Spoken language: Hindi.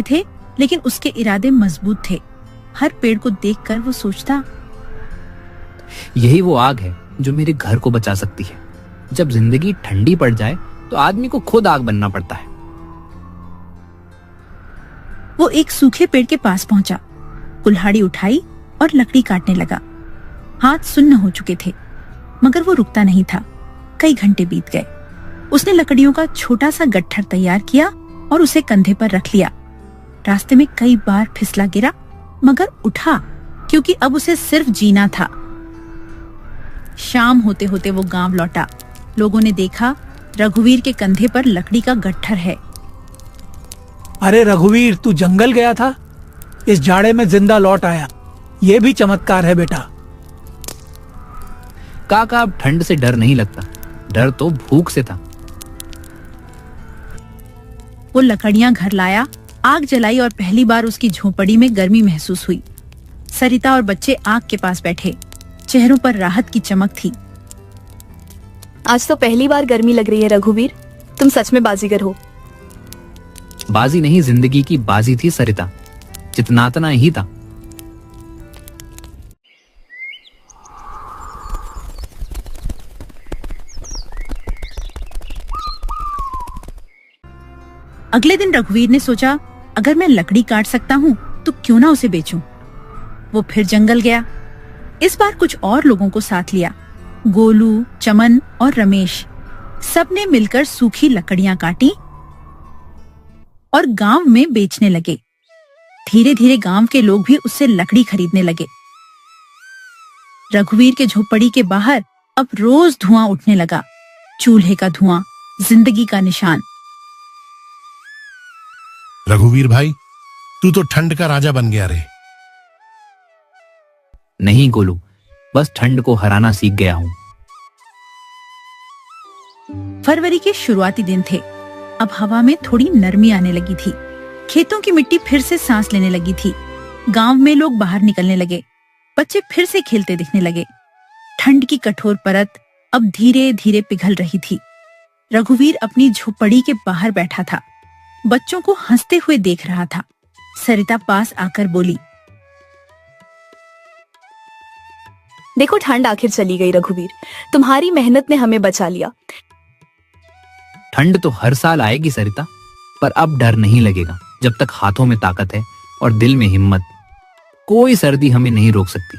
थे, लेकिन उसके इरादे मजबूत थे। हर पेड़ को देखकर वो सोचता, यही वो आग है जो मेरे घर को बचा सकती है। जब जिंदगी ठंडी पड़ जाए तो आदमी को खुद आग बनना पड़ता है। वो एक सूखे पेड़ के पास पहुंचा, कुल्हाड़ी उठाई और लकड़ी काटने लगा। हाथ सुन्न हो चुके थे, मगर वो रुकता नहीं था। कई घंटे बीत गए। उसने लकड़ियों का छोटा सा गट्ठर तैयार किया और उसे कंधे पर रख लिया। रास्ते में कई बार फिसला गिरा, मगर उठा, क्योंकि अब उसे सिर्फ जीना था। शाम होते होते वो गांव लौटा। लोगों ने देखा, रघुवीर के कंधे पर लकड़ी का गट्ठर है। अरे रघुवीर, तू जंगल गया था, इस जाड़े में जिंदा लौट आया। ये भी चमत्कार है बेटा। काका, अब ठंड से डर नहीं लगता, डर तो भूख से था। वो लकड़ियां घर लाया, आग जलाई और पहली बार उसकी झोपड़ी में गर्मी महसूस हुई। सरिता और बच्चे आग के पास बैठे, चेहरों पर राहत की चमक थी। आज तो पहली बार गर्मी लग रही है रघुवीर, तुम सच में बाजीगर हो। बाजी नहीं, जिंदगी की बाजी थी सरिता, जितनातना ही था। अगले दिन रघुवीर ने सोचा, अगर मैं लकड़ी काट सकता हूँ तो क्यों ना उसे बेचूं। वो फिर जंगल गया। इस बार कुछ और लोगों को साथ लिया। गोलू, चमन और रमेश, सबने मिलकर सूखी लकड़ियां काटी और गांव में बेचने लगे। धीरे धीरे गांव के लोग भी उससे लकड़ी खरीदने लगे। रघुवीर के झोपड़ी के बाहर अब रोज धुआं उठने लगा। चूल्हे का धुआं, जिंदगी का निशान। रघुवीर भाई, तू तो ठंड का राजा बन गया रे। नहीं गोलू, बस ठंड को हराना सीख गया हूँ। फरवरी के शुरुआती दिन थे। अब हवा में थोड़ी नरमी आने लगी थी। खेतों की मिट्टी फिर से सांस लेने लगी थी। गांव में लोग बाहर निकलने लगे। बच्चे फिर से खेलते दिखने लगे। ठंड की कठोर परत अब धीरे धीरे पिघल रही थी। रघुवीर अपनी झोपड़ी के बाहर बैठा था, बच्चों को हंसते हुए देख रहा था। सरिता पास आकर बोली, देखो ठंड आखिर चली गई रघुवीर, तुम्हारी मेहनत ने हमें बचा लिया। ठंड तो हर साल आएगी सरिता, पर अब डर नहीं लगेगा। जब तक हाथों में ताकत है और दिल में हिम्मत, कोई सर्दी हमें नहीं रोक सकती।